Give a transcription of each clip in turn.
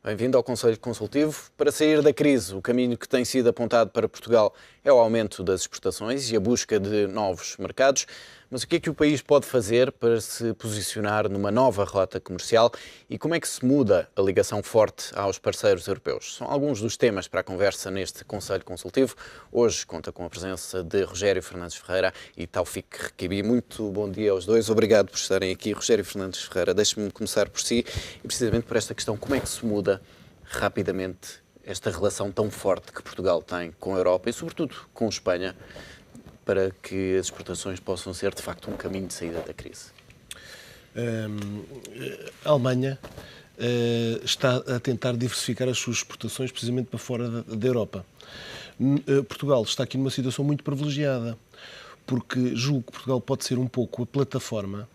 Bem-vindo ao Conselho Consultivo. Para sair da crise, o caminho que tem sido apontado para Portugal é o aumento das exportações e a busca de novos mercados. Mas o que é que o país pode fazer para se posicionar numa nova rota comercial e como é que se muda a ligação forte aos parceiros europeus? São alguns dos temas para a conversa neste Conselho Consultivo. Hoje conta com a presença de Rogério Fernandes Ferreira e Taoufik Requibi. Muito bom dia aos dois. Obrigado por estarem aqui. Rogério Fernandes Ferreira, deixe-me começar por si e precisamente por esta questão. Como é que se muda rapidamente esta relação tão forte que Portugal tem com a Europa e, sobretudo, com a Espanha, para que as exportações possam ser, de facto, um caminho de saída da crise? A Alemanha está a tentar diversificar as suas exportações precisamente para fora da Europa. Portugal está aqui numa situação muito privilegiada, porque julgo que Portugal pode ser um pouco a plataforma,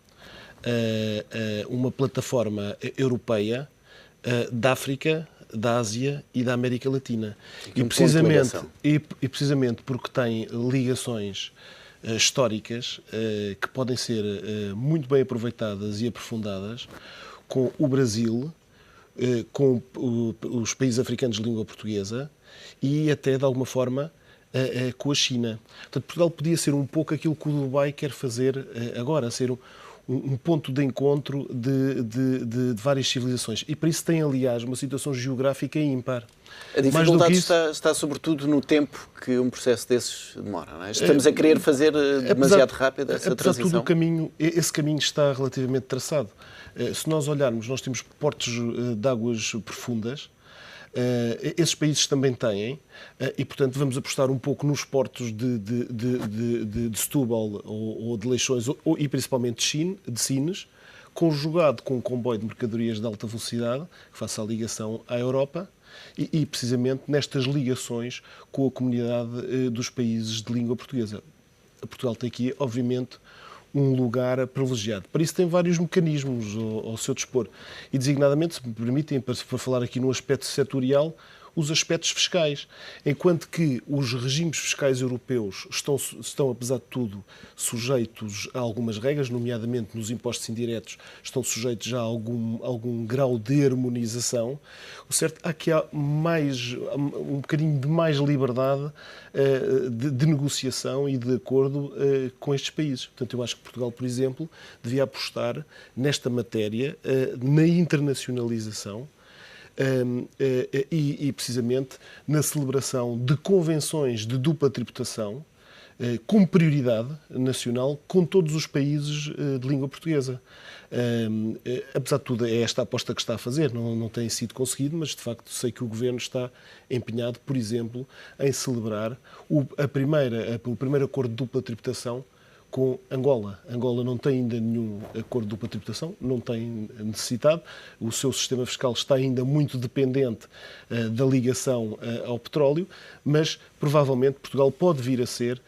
uma plataforma europeia da África, da Ásia e da América Latina. E precisamente porque tem ligações históricas que podem ser muito bem aproveitadas e aprofundadas com o Brasil, com os países africanos de língua portuguesa e até, de alguma forma, com a China. Portanto, Portugal podia ser um pouco aquilo que o Dubai quer fazer agora, ser um ponto de encontro de várias civilizações. E para isso tem, aliás, uma situação geográfica ímpar. A dificuldade está sobretudo no tempo que um processo desses demora, não é? Estamos a querer fazer demasiado rápido essa transição? Apesar de tudo, esse caminho está relativamente traçado. Se nós olharmos, nós temos portos de águas profundas, esses países também têm, e, portanto, vamos apostar um pouco nos portos de Setúbal ou de Leixões, e principalmente de Sines, conjugado com um comboio de mercadorias de alta velocidade, que faça a ligação à Europa, e precisamente nestas ligações com a comunidade dos países de língua portuguesa. Portugal tem aqui, obviamente, um lugar privilegiado. Para isso tem vários mecanismos ao seu dispor. E, designadamente, se me permitem, para falar aqui no aspecto setorial, os aspectos fiscais. Enquanto que os regimes fiscais europeus estão, apesar de tudo, sujeitos a algumas regras, nomeadamente nos impostos indiretos, estão sujeitos já a algum grau de harmonização, o certo é que há um bocadinho de mais liberdade de negociação e de acordo com estes países. Portanto, eu acho que Portugal, por exemplo, devia apostar nesta matéria, na internacionalização, e precisamente na celebração de convenções de dupla tributação com prioridade nacional com todos os países de língua portuguesa. Apesar de tudo, é esta a aposta que está a fazer, não tem sido conseguido, mas de facto sei que o Governo está empenhado, por exemplo, em celebrar o primeiro acordo de dupla tributação com Angola. Angola não tem ainda nenhum acordo de dupla tributação, não tem necessidade. O seu sistema fiscal está ainda muito dependente da ligação ao petróleo, mas provavelmente Portugal pode vir a ser,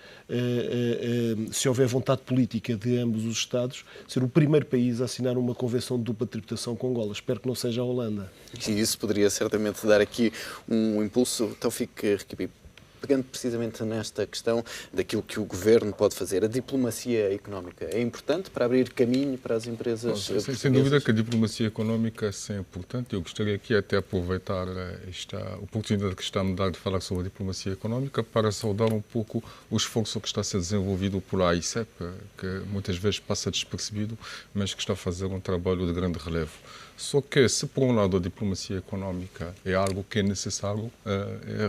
se houver vontade política de ambos os Estados, ser o primeiro país a assinar uma convenção de dupla tributação com Angola. Espero que não seja a Holanda. E isso poderia certamente dar aqui um impulso. Taoufik Requibi, pegando precisamente nesta questão daquilo que o Governo pode fazer, a diplomacia económica é importante para abrir caminho para as empresas portuguesas? Sem dúvida que a diplomacia económica é importante. Eu gostaria aqui até aproveitar esta oportunidade que está-me a dar de falar sobre a diplomacia económica para saudar um pouco o esforço que está a ser desenvolvido por a AICEP, que muitas vezes passa despercebido, mas que está a fazer um trabalho de grande relevo. Só que, se por um lado a diplomacia económica é algo que é necessário,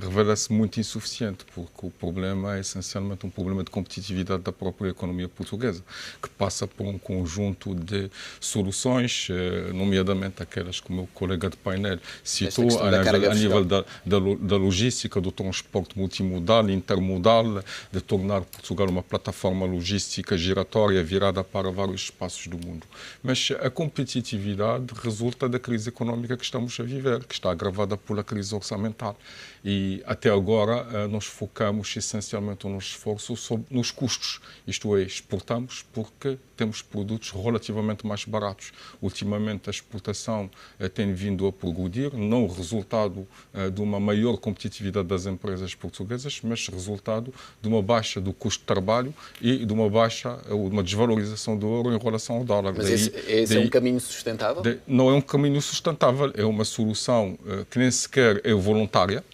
revela-se muito insuficiente, porque o problema é essencialmente um problema de competitividade da própria economia portuguesa, que passa por um conjunto de soluções, nomeadamente aquelas que o meu colega de painel citou, a nível da logística, do transporte multimodal, intermodal, de tornar Portugal uma plataforma logística giratória virada para vários espaços do mundo. Mas a competitividade resulta da crise económica que estamos a viver, que está agravada pela crise orçamental. E até agora nós focamos essencialmente o nosso esforço nos custos, isto é, exportamos porque temos produtos relativamente mais baratos. Ultimamente a exportação tem vindo a progredir, não resultado de uma maior competitividade das empresas portuguesas, mas resultado de uma baixa do custo de trabalho e de uma baixa, uma desvalorização do euro em relação ao dólar. Mas esse é um caminho sustentável? Não é um caminho sustentável, é uma solução que nem sequer é voluntária,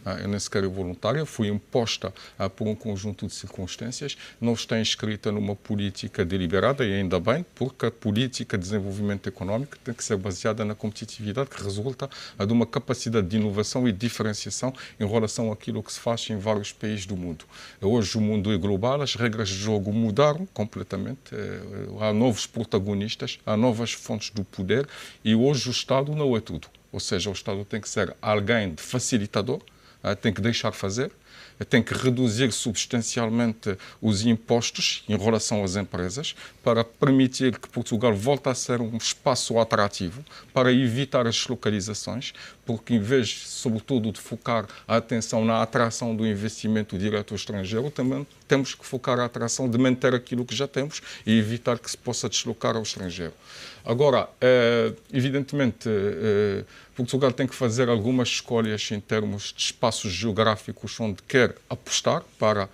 foi imposta por um conjunto de circunstâncias, não está inscrita numa política deliberada e ainda bem, porque a política de desenvolvimento económico tem que ser baseada na competitividade que resulta de uma capacidade de inovação e diferenciação em relação àquilo que se faz em vários países do mundo. Hoje o mundo é global, as regras de jogo mudaram completamente, há novos protagonistas, há novas fontes do poder e hoje o Estado não é tudo. Ou seja, o Estado tem que ser alguém de facilitador, tem que deixar fazer, tem que reduzir substancialmente os impostos em relação às empresas para permitir que Portugal volte a ser um espaço atrativo, para evitar as deslocalizações, porque em vez, sobretudo, de focar a atenção na atração do investimento direto estrangeiro, também temos que focar a atração de manter aquilo que já temos e evitar que se possa deslocar ao estrangeiro. Agora, evidentemente, Portugal tem que fazer algumas escolhas em termos de espaços geográficos onde quer apostar para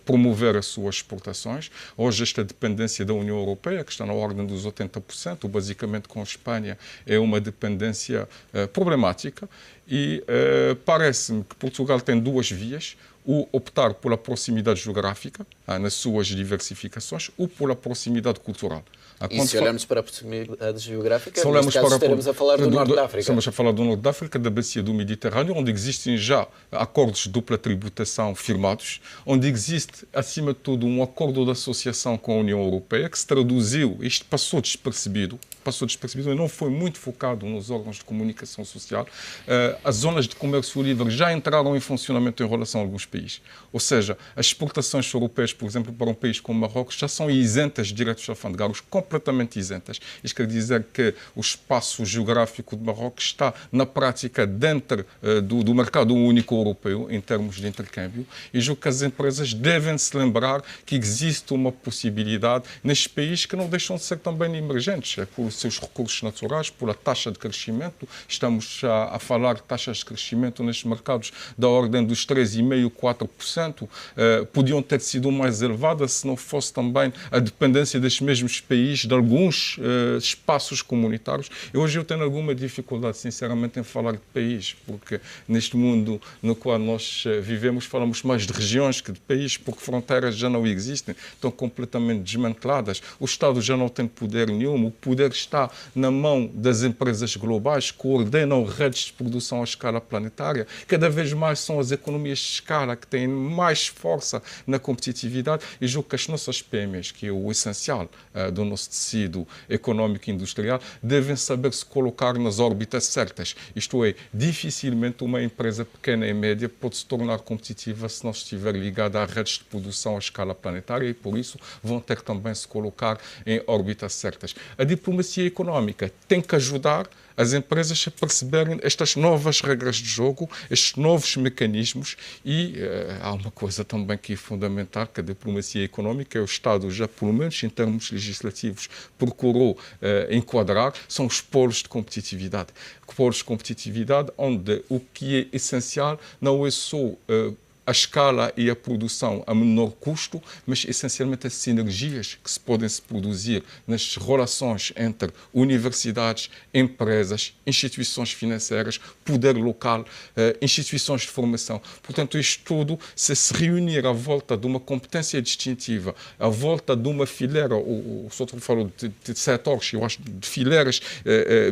promover as suas exportações. Hoje esta dependência da União Europeia, que está na ordem dos 80%, basicamente com a Espanha, é uma dependência problemática e parece-me que Portugal tem duas vias: o optar pela proximidade geográfica, nas suas diversificações, ou pela proximidade cultural. E se olharmos para a proximidade geográfica, neste caso estaremos a falar do Norte da África. Estamos a falar do Norte da África, da bacia do Mediterrâneo, onde existem já acordos de dupla tributação firmados, onde existe, acima de tudo, um acordo de associação com a União Europeia, que se traduziu, isto passou despercebido e não foi muito focado nos órgãos de comunicação social. As zonas de comércio livre já entraram em funcionamento em relação a alguns países. Ou seja, as exportações europeias, por exemplo, para um país como Marrocos, já são isentas de direitos alfandegários, completamente isentas. Isto quer dizer que o espaço geográfico de Marrocos está, na prática, dentro do mercado único europeu, em termos de intercâmbio, e julgo que as empresas devem se lembrar que existe uma possibilidade nestes países que não deixam de ser também emergentes, por seus recursos naturais, pela taxa de crescimento. Estamos a falar de taxas de crescimento nestes mercados da ordem dos 3,5%, 4%. Podiam ter sido mais elevadas se não fosse também a dependência destes mesmos países de alguns espaços comunitários. E hoje eu tenho alguma dificuldade, sinceramente, em falar de país, porque neste mundo no qual nós vivemos falamos mais de regiões que de países, porque fronteiras já não existem, estão completamente desmanteladas. O Estado já não tem poder nenhum, o poder está na mão das empresas globais que coordenam redes de produção à escala planetária. Cada vez mais são as economias de escala que têm mais força na competitividade e julgo que as nossas PMEs, que é o essencial do nosso tecido económico e industrial, devem saber se colocar nas órbitas certas. Isto é, dificilmente uma empresa pequena e média pode se tornar competitiva se não estiver ligada a redes de produção à escala planetária e, por isso, vão ter também se colocar em órbitas certas. A diplomacia económica tem que ajudar as empresas a perceberem estas novas regras de jogo, estes novos mecanismos e há uma coisa também que é fundamental, que a diplomacia económica, o Estado já, pelo menos em termos legislativos, procurou enquadrar, são os polos de competitividade. Polos de competitividade onde o que é essencial não é só a escala e a produção a menor custo, mas essencialmente as sinergias que se podem se produzir nas relações entre universidades, empresas, instituições financeiras, poder local, instituições de formação. Portanto, isto tudo, se reunir à volta de uma competência distintiva, à volta de uma fileira, o Souto falou de setores, eu acho, de fileiras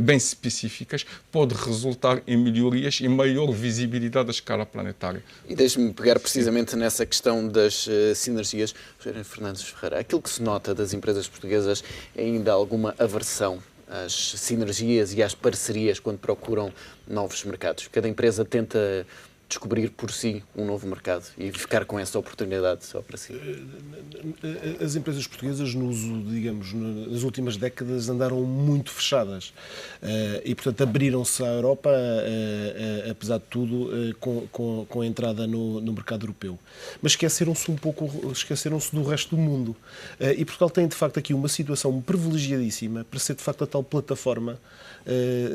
bem específicas, pode resultar em melhorias e maior visibilidade à escala planetária. E deixe-me pegar precisamente nessa questão das sinergias. José Fernandes Ferreira, aquilo que se nota das empresas portuguesas é ainda alguma aversão às sinergias e às parcerias quando procuram novos mercados. Cada empresa tenta descobrir por si um novo mercado e ficar com essa oportunidade só para si? As empresas portuguesas, digamos, nas últimas décadas andaram muito fechadas e, portanto, abriram-se à Europa, apesar de tudo, com a entrada no mercado europeu. Mas esqueceram-se do resto do mundo. E Portugal tem, de facto, aqui uma situação privilegiadíssima para ser, de facto, a tal plataforma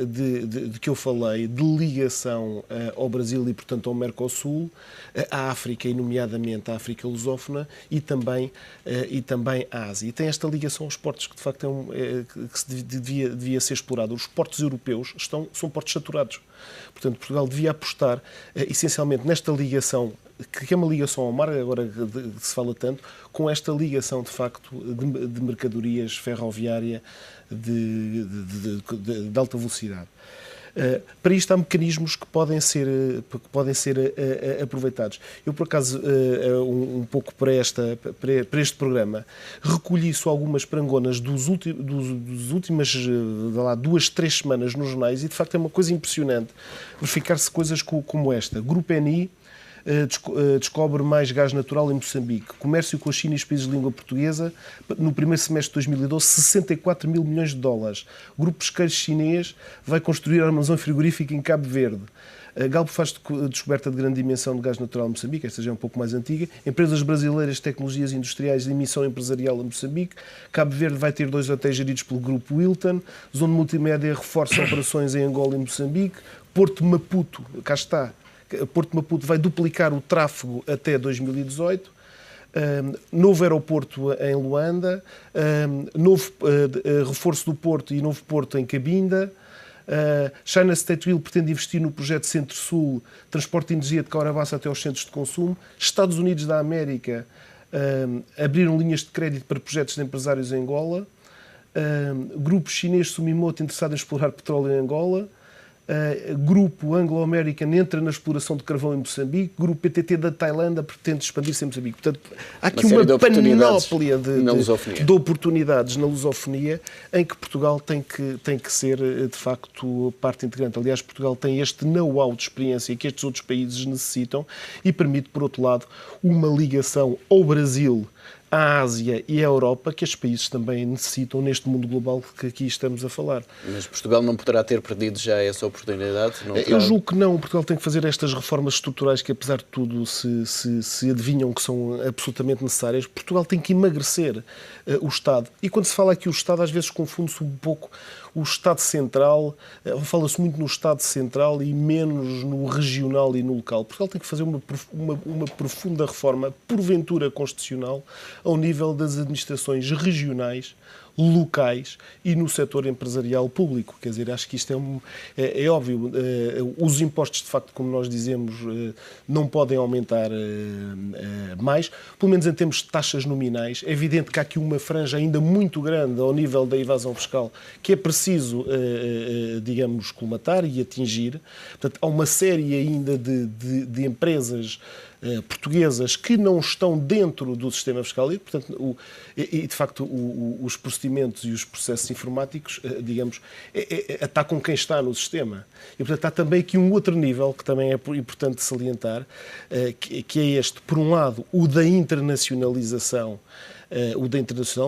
de que eu falei, de ligação ao Brasil e, portanto, ao Mercosul, à África, e nomeadamente à África lusófona, e também à Ásia. E tem esta ligação aos portos que, de facto, que devia ser explorado. Os portos europeus são portos saturados. Portanto, Portugal devia apostar, essencialmente, nesta ligação, que é uma ligação ao mar, agora que se fala tanto, com esta ligação, de facto, de mercadorias ferroviária de alta velocidade. Para isto há mecanismos que podem ser aproveitados. Eu, por acaso, um pouco para este programa, recolhi só algumas parangonas dos últimas 2-3 semanas nos jornais e, de facto, é uma coisa impressionante verificar-se coisas como esta. Grupo ENI descobre mais gás natural em Moçambique. Comércio com a China e os países de língua portuguesa, no primeiro semestre de 2012, 64 mil milhões de dólares. Grupo pesqueiro chinês vai construir armazém frigorífico em Cabo Verde. Galp faz descoberta de grande dimensão de gás natural em Moçambique, esta já é um pouco mais antiga. Empresas brasileiras de tecnologias industriais de emissão empresarial em Moçambique. Cabo Verde vai ter 2 hotéis geridos pelo Grupo Wilton. Zona Multimédia reforça operações em Angola e Moçambique. Porto Maputo, cá está. Porto Maputo vai duplicar o tráfego até 2018. Novo aeroporto em Luanda, novo reforço do Porto e novo porto em Cabinda. China State Oil pretende investir no projeto Centro-Sul, transporte de energia de Caurabaça até aos centros de consumo. Estados Unidos da América abriram linhas de crédito para projetos de empresários em Angola. Grupo chinês Sumitomo interessado em explorar petróleo em Angola. Grupo Anglo-American entra na exploração de carvão em Moçambique. Grupo PTT da Tailândia pretende expandir-se em Moçambique. Portanto, há aqui uma panóplia de oportunidades na lusofonia em que Portugal tem que ser, de facto, parte integrante. Aliás, Portugal tem este know-how de experiência que estes outros países necessitam e permite, por outro lado, uma ligação ao Brasil, à Ásia e à Europa, que estes países também necessitam neste mundo global que aqui estamos a falar. Mas Portugal não poderá ter perdido já essa oportunidade? Eu julgo que não. Portugal tem que fazer estas reformas estruturais que, apesar de tudo, se adivinham que são absolutamente necessárias. Portugal tem que emagrecer o Estado. E quando se fala aqui o Estado, às vezes confunde-se um pouco o Estado Central, fala-se muito no Estado Central e menos no regional e no local. Portugal tem que fazer uma profunda reforma, porventura constitucional, ao nível das administrações regionais, locais e no setor empresarial público. Quer dizer, acho que isto é óbvio. Os impostos, de facto, como nós dizemos, não podem aumentar mais, pelo menos em termos de taxas nominais. É evidente que há aqui uma franja ainda muito grande ao nível da evasão fiscal que é preciso, digamos, colmatar e atingir. Portanto, há uma série ainda de empresas portuguesas que não estão dentro do sistema fiscal e, portanto, de facto, os procedimentos e os processos informáticos, digamos, atacam quem está no sistema. E, portanto, há também aqui um outro nível que também é importante salientar, que é este, por um lado, o da internacionalização,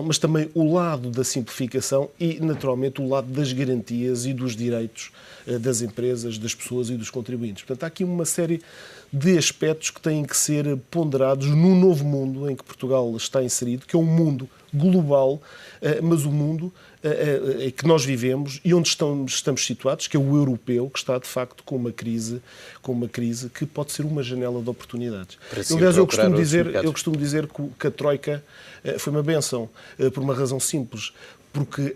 mas também o lado da simplificação e, naturalmente, o lado das garantias e dos direitos das empresas, das pessoas e dos contribuintes. Portanto, há aqui uma série de aspectos que têm que ser ponderados no novo mundo em que Portugal está inserido, que é um mundo global, mas o mundo que nós vivemos e onde estamos situados, que é o europeu, que está, de facto, com uma crise que pode ser uma janela de oportunidades. Aliás, eu costumo dizer que a Troika foi uma bênção, por uma razão simples, porque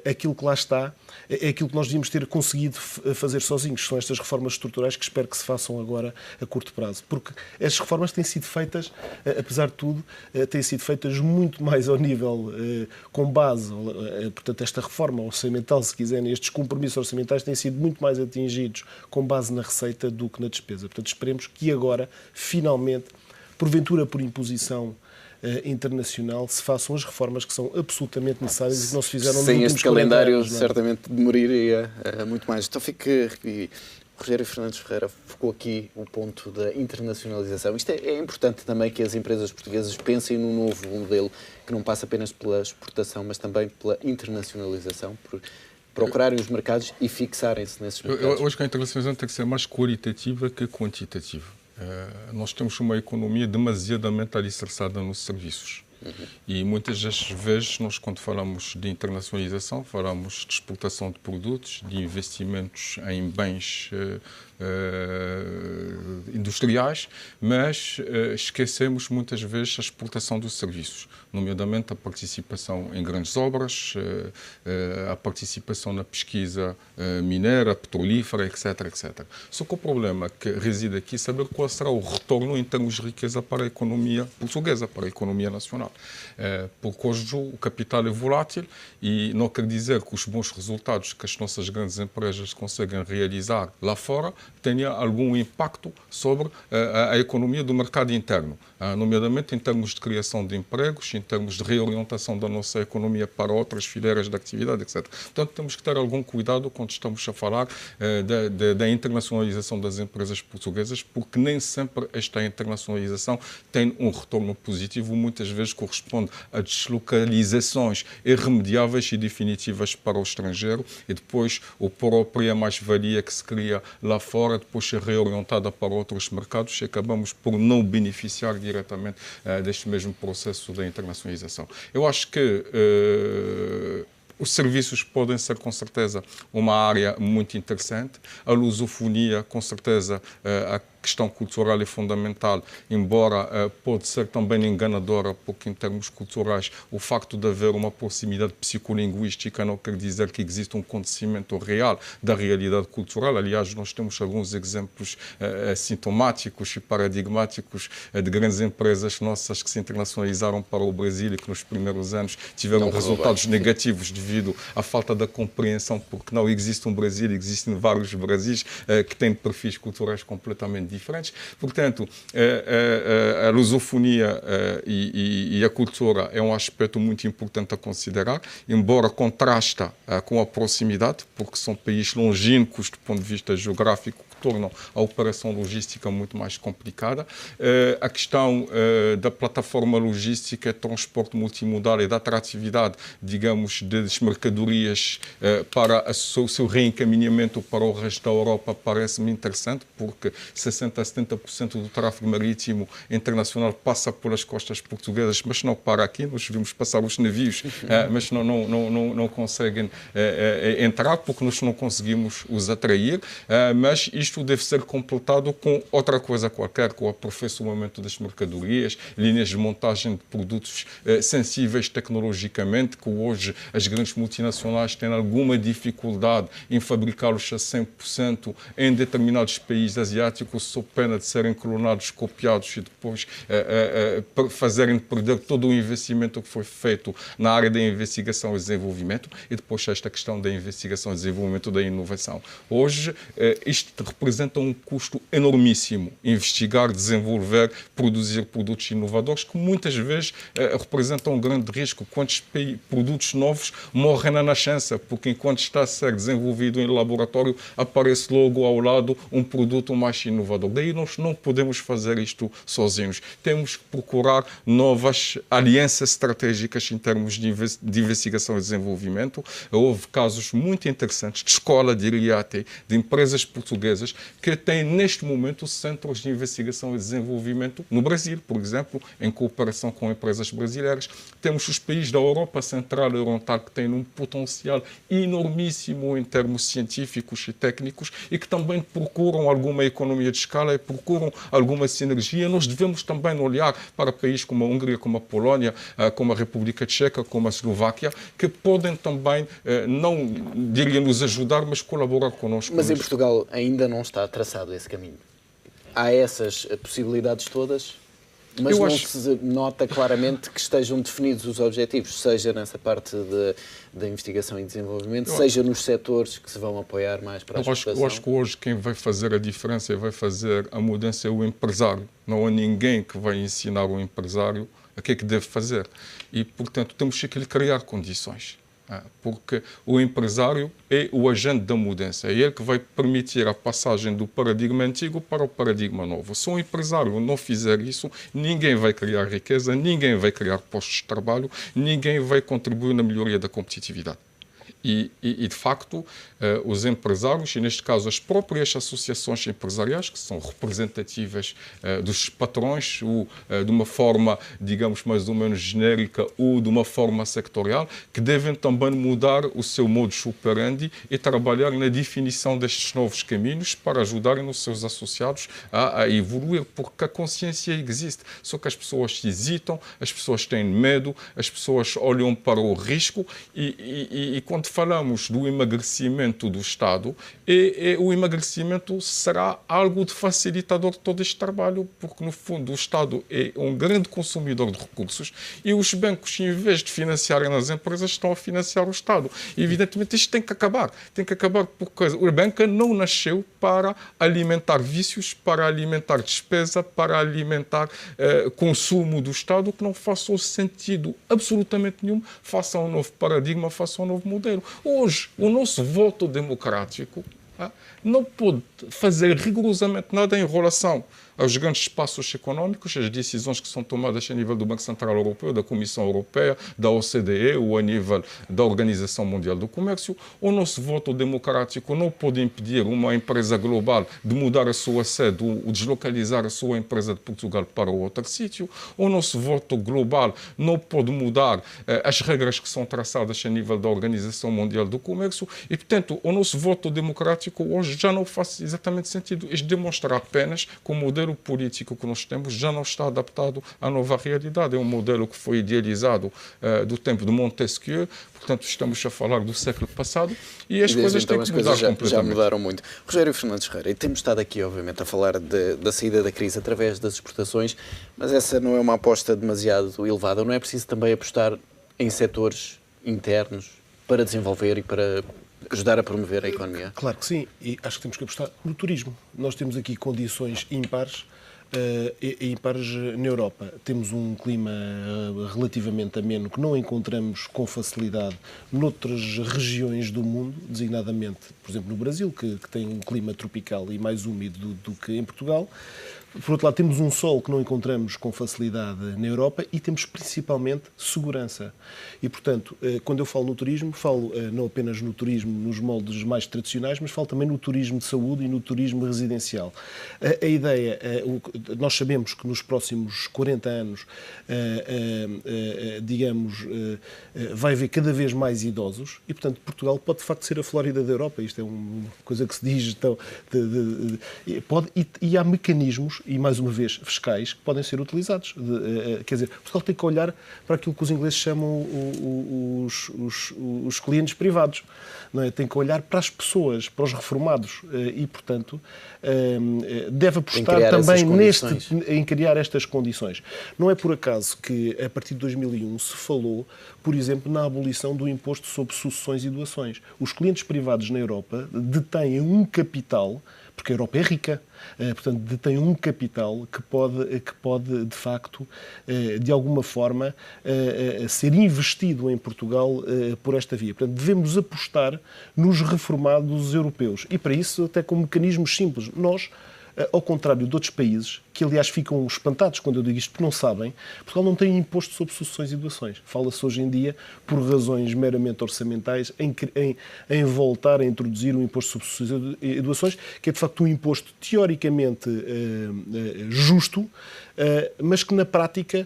aquilo que lá está é aquilo que nós devíamos ter conseguido fazer sozinhos. São estas reformas estruturais que espero que se façam agora a curto prazo. Porque estas reformas têm sido feitas, apesar de tudo, têm sido feitas muito mais ao nível, com base, portanto, esta reforma orçamental, se quiserem, estes compromissos orçamentais têm sido muito mais atingidos com base na receita do que na despesa. Portanto, esperemos que agora, finalmente, porventura por imposição internacional, se façam as reformas que são absolutamente necessárias e que não se fizeram nos últimos 40 anos. Sem este calendário, certamente demoraria muito mais. Então fica Rogério Fernandes Ferreira focou aqui o ponto da internacionalização. Isto é importante também que as empresas portuguesas pensem num novo modelo que não passa apenas pela exportação, mas também pela internacionalização, por procurarem os mercados e fixarem-se nesses mercados. Eu acho que a internacionalização tem que ser mais qualitativa que quantitativa. Nós temos uma economia demasiadamente alicerçada nos serviços. E muitas das vezes nós, quando falamos de internacionalização, falamos de exportação de produtos, de investimentos em bens industriais, mas esquecemos muitas vezes a exportação dos serviços, nomeadamente a participação em grandes obras, a participação na pesquisa mineira, petrolífera, etc, etc. Só que o problema que reside aqui é saber qual será o retorno em termos de riqueza para a economia portuguesa, para a economia nacional. Porque hoje o capital é volátil e não quer dizer que os bons resultados que as nossas grandes empresas conseguem realizar lá fora tenha algum impacto sobre a economia do mercado interno, nomeadamente em termos de criação de empregos, em termos de reorientação da nossa economia para outras fileiras de atividade, etc. Portanto, temos que ter algum cuidado quando estamos a falar da internacionalização das empresas portuguesas, porque nem sempre esta internacionalização tem um retorno positivo, muitas vezes corresponde a deslocalizações irremediáveis e definitivas para o estrangeiro e depois a própria mais-valia que se cria lá fora, depois é reorientada para outros mercados e acabamos por não beneficiar diretamente deste mesmo processo da internacionalização. Eu acho que os serviços podem ser, com certeza, uma área muito interessante. A lusofonia, com certeza, a questão cultural é fundamental, embora pode ser também enganadora, porque em termos culturais o facto de haver uma proximidade psicolinguística não quer dizer que existe um conhecimento real da realidade cultural. Aliás, nós temos alguns exemplos sintomáticos e paradigmáticos de grandes empresas nossas que se internacionalizaram para o Brasil e que nos primeiros anos tiveram resultados negativos devido à falta da compreensão, porque não existe um Brasil, existem vários Brasis que têm perfis culturais completamente diferentes. Portanto, a lusofonia e a cultura é um aspecto muito importante a considerar, embora contrasta com a proximidade, porque são países longínquos do ponto de vista geográfico, tornam a operação logística muito mais complicada. A questão da plataforma logística, transporte multimodal e da atratividade, digamos, das mercadorias para o seu reencaminhamento para o resto da Europa parece-me interessante, porque 60% a 70% do tráfego marítimo internacional passa pelas costas portuguesas, mas não para aqui. Nós vimos passar os navios, mas não conseguem entrar porque nós não conseguimos os atrair, mas isto deve ser completado com outra coisa qualquer, com o aperfeiçoamento das mercadorias, linhas de montagem de produtos sensíveis tecnologicamente, que hoje as grandes multinacionais têm alguma dificuldade em fabricá-los a 100% em determinados países asiáticos, sob pena de serem clonados, copiados e depois fazerem perder todo o investimento que foi feito na área da investigação e desenvolvimento e depois esta questão da investigação e desenvolvimento da inovação. Hoje, isto representa um custo enormíssimo. Investigar, desenvolver, produzir produtos inovadores que muitas vezes representam um grande risco. Quantos produtos novos morrem na nascença, porque enquanto está a ser desenvolvido em laboratório, aparece logo ao lado um produto mais inovador. Daí nós não podemos fazer isto sozinhos. Temos que procurar novas alianças estratégicas em termos de investigação e desenvolvimento. Houve casos muito interessantes de escola, diria até, de empresas portuguesas que têm neste momento centros de investigação e desenvolvimento no Brasil, por exemplo, em cooperação com empresas brasileiras. Temos os países da Europa Central e Oriental que têm um potencial enormíssimo em termos científicos e técnicos e que também procuram alguma economia de escala e procuram alguma sinergia. Nós devemos também olhar para países como a Hungria, como a Polónia, como a República Tcheca, como a Eslováquia, que podem também, não diria nos ajudar, mas colaborar connosco. Mas em Portugal ainda não está traçado esse caminho. Há essas possibilidades todas, mas não se nota claramente que estejam definidos os objetivos, seja nessa parte da investigação e desenvolvimento, seja nos setores que se vão apoiar mais para a exportação. Eu acho que hoje quem vai fazer a diferença e vai fazer a mudança é o empresário. Não há ninguém que vai ensinar o empresário o que é que deve fazer. E, portanto, temos que lhe criar condições. Porque o empresário é o agente da mudança, é ele que vai permitir a passagem do paradigma antigo para o paradigma novo. Se o empresário não fizer isso, ninguém vai criar riqueza, ninguém vai criar postos de trabalho, ninguém vai contribuir na melhoria da competitividade. E, de facto, os empresários, e neste caso as próprias associações empresariais, que são representativas dos patrões, ou de uma forma, digamos, mais ou menos genérica, ou de uma forma sectorial, que devem também mudar o seu modus operandi e trabalhar na definição destes novos caminhos para ajudarem os seus associados a evoluir, porque a consciência existe, só que as pessoas hesitam, as pessoas têm medo, as pessoas olham para o risco e quando falamos do emagrecimento do Estado, o emagrecimento será algo de facilitador de todo este trabalho, porque, no fundo, o Estado é um grande consumidor de recursos e os bancos, em vez de financiarem as empresas, estão a financiar o Estado. E, evidentemente, isto tem que acabar. Tem que acabar porque a banca não nasceu para alimentar vícios, para alimentar despesa, para alimentar consumo do Estado, que não faça sentido absolutamente nenhum, faça um novo paradigma, faça um novo modelo. Hoje, o nosso voto democrático não pode fazer rigorosamente nada em relação aos grandes espaços económicos, as decisões que são tomadas a nível do Banco Central Europeu, da Comissão Europeia, da OCDE ou a nível da Organização Mundial do Comércio. O nosso voto democrático não pode impedir uma empresa global de mudar a sua sede ou deslocalizar a sua empresa de Portugal para outro sítio. O nosso voto global não pode mudar as regras que são traçadas a nível da Organização Mundial do Comércio e, portanto, o nosso voto democrático hoje já não faz exatamente sentido. Isto demonstra apenas que o modelo político que nós temos já não está adaptado à nova realidade. É um modelo que foi idealizado do tempo de Montesquieu, portanto estamos a falar do século passado e as coisas têm que mudar completamente. Já mudaram muito. Rogério Fernandes Ferreira, e temos estado aqui, obviamente, a falar da saída da crise através das exportações, mas essa não é uma aposta demasiado elevada. Não é preciso também apostar em setores internos para desenvolver e para ajudar a promover a economia? Claro que sim, e acho que temos que apostar no turismo. Nós temos aqui condições ímpares na Europa. Temos um clima relativamente ameno que não encontramos com facilidade noutras regiões do mundo, designadamente, por exemplo, no Brasil, que tem um clima tropical e mais úmido do que em Portugal. Por outro lado, temos um sol que não encontramos com facilidade na Europa e temos principalmente segurança. E, portanto, quando eu falo no turismo, falo não apenas no turismo nos moldes mais tradicionais, mas falo também no turismo de saúde e no turismo residencial. A ideia, nós sabemos que nos próximos 40 anos, vai haver cada vez mais idosos e, portanto, Portugal pode de facto ser a Flórida da Europa. Isto é uma coisa que se diz. E há mecanismos, e mais uma vez fiscais, que podem ser utilizados. Quer dizer, Portugal tem que olhar para aquilo que os ingleses chamam os clientes privados. Não é? Tem que olhar para as pessoas, para os reformados e, portanto, deve apostar também em criar estas condições. Não é por acaso que, a partir de 2001, se falou, por exemplo, na abolição do imposto sobre sucessões e doações. Os clientes privados na Europa detêm um capital, porque a Europa é rica, portanto, detém um capital que pode, de facto, de alguma forma, ser investido em Portugal por esta via. Portanto, devemos apostar nos reformados europeus. E, para isso, até com mecanismos simples. Nós, ao contrário de outros países, que aliás ficam espantados quando eu digo isto, porque não sabem, Portugal não tem imposto sobre sucessões e doações. Fala-se hoje em dia, por razões meramente orçamentais, em voltar a introduzir um imposto sobre sucessões e doações, que é de facto um imposto teoricamente justo, mas que na prática,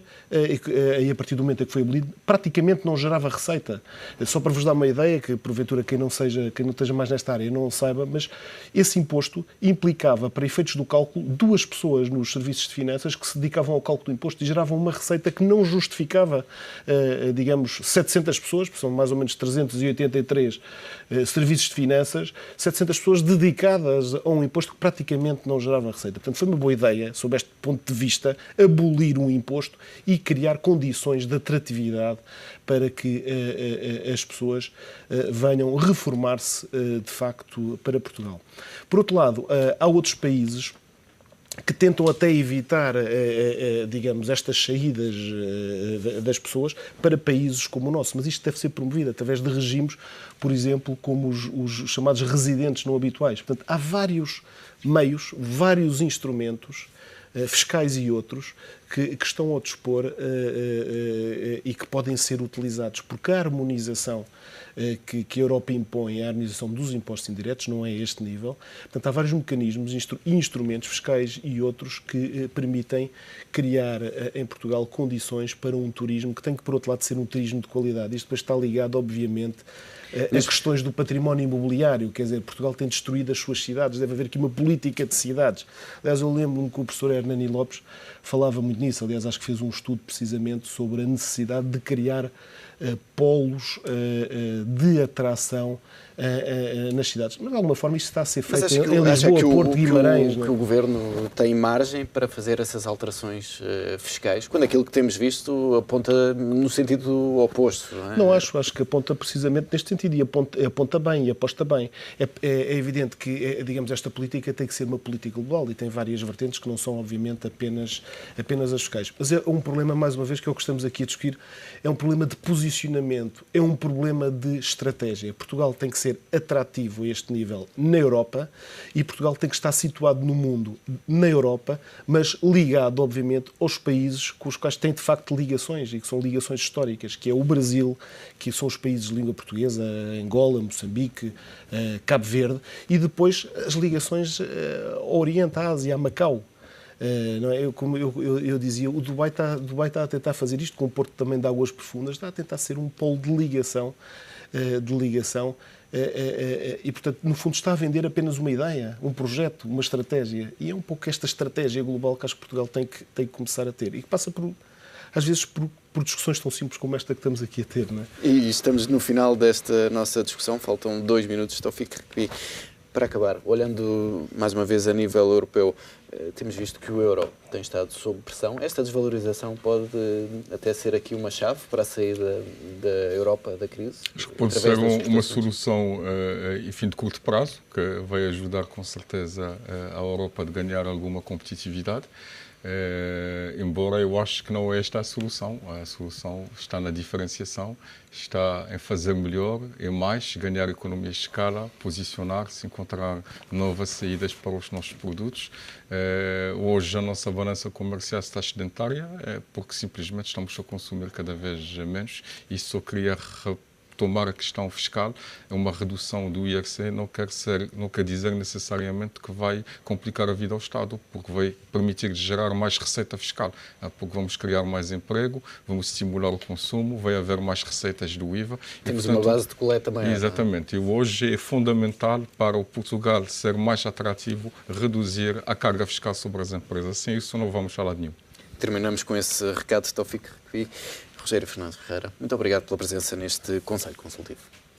e a partir do momento em que foi abolido, praticamente não gerava receita. Só para vos dar uma ideia, que porventura quem não esteja mais nesta área não saiba, mas esse imposto implicava, para efeitos do cálculo, 2 pessoas nos serviços de finanças que se dedicavam ao cálculo do imposto e geravam uma receita que não justificava, digamos, 700 pessoas, são mais ou menos 383 serviços de finanças, 700 pessoas dedicadas a um imposto que praticamente não gerava receita. Portanto, foi uma boa ideia, sob este ponto de vista, abolir um imposto e criar condições de atratividade para que as pessoas venham reformar-se, de facto, para Portugal. Por outro lado, há outros países que tentam até evitar, digamos, estas saídas das pessoas para países como o nosso. Mas isto deve ser promovido através de regimes, por exemplo, como os chamados residentes não habituais. Portanto, há vários meios, vários instrumentos, fiscais e outros, que estão ao dispor e que podem ser utilizados, porque a harmonização que a Europa impõe, a harmonização dos impostos indiretos, não é este nível. Portanto, há vários mecanismos e instrumentos fiscais e outros que permitem criar em Portugal condições para um turismo que tem que, por outro lado, ser um turismo de qualidade. Isto depois está ligado, obviamente, a questões do património imobiliário. Quer dizer, Portugal tem destruído as suas cidades, deve haver aqui uma política de cidades. Aliás, eu lembro-me que o professor Hernani Lopes falava muito nisso. Aliás, acho que fez um estudo precisamente sobre a necessidade de criar polos de atração nas cidades. Mas, de alguma forma, isto está a ser feito em Lisboa, Porto, Guimarães. Que o Governo tem margem para fazer essas alterações fiscais, quando aquilo que temos visto aponta no sentido oposto, não é? Não, acho que aponta precisamente neste sentido e aponta bem e aposta bem. É evidente que, digamos, esta política tem que ser uma política global e tem várias vertentes que não são, obviamente, apenas as fiscais. Mas é um problema, mais uma vez, que é o que estamos aqui a discutir, é um problema de posicionamento, é um problema de estratégia. Portugal tem que ser atrativo a este nível na Europa e Portugal tem que estar situado no mundo na Europa, mas ligado, obviamente, aos países com os quais tem, de facto, ligações e que são ligações históricas, que é o Brasil, que são os países de língua portuguesa, Angola, Moçambique, Cabo Verde, e depois as ligações ao Oriente, à Ásia, a Macau. Não é? Como eu dizia, o Dubai está a tentar fazer isto com o Porto também de Águas Profundas, está a tentar ser um polo de ligação e, portanto, no fundo está a vender apenas uma ideia, um projeto, uma estratégia. E é um pouco esta estratégia global que acho que Portugal tem que começar a ter e que passa, às vezes, por discussões tão simples como esta que estamos aqui a ter. Não é? E estamos no final desta nossa discussão, faltam 2 minutos, então fica aqui. Para acabar, olhando mais uma vez a nível europeu, temos visto que o euro tem estado sob pressão. Esta desvalorização pode até ser aqui uma chave para a saída da Europa da crise? Acho que pode ser uma solução, enfim, de curto prazo, que vai ajudar com certeza a Europa a ganhar alguma competitividade. Embora eu acho que não é esta a solução está na diferenciação, está em fazer melhor e mais, ganhar economia de escala, posicionar-se, encontrar novas saídas para os nossos produtos. Hoje a nossa balança comercial está sedentária porque simplesmente estamos a consumir cada vez menos e só queria tomar a questão fiscal, uma redução do IRC não quer dizer necessariamente que vai complicar a vida ao Estado, porque vai permitir gerar mais receita fiscal, porque vamos criar mais emprego, vamos estimular o consumo, vai haver mais receitas do IVA. Temos uma base de coleta maior. Exatamente. E hoje é fundamental para o Portugal ser mais atrativo, reduzir a carga fiscal sobre as empresas. Sem isso não vamos a lado nenhum. Terminamos com esse recado, Taoufik Ruffi. Rogério Fernando Ferreira, muito obrigado pela presença neste Conselho Consultivo.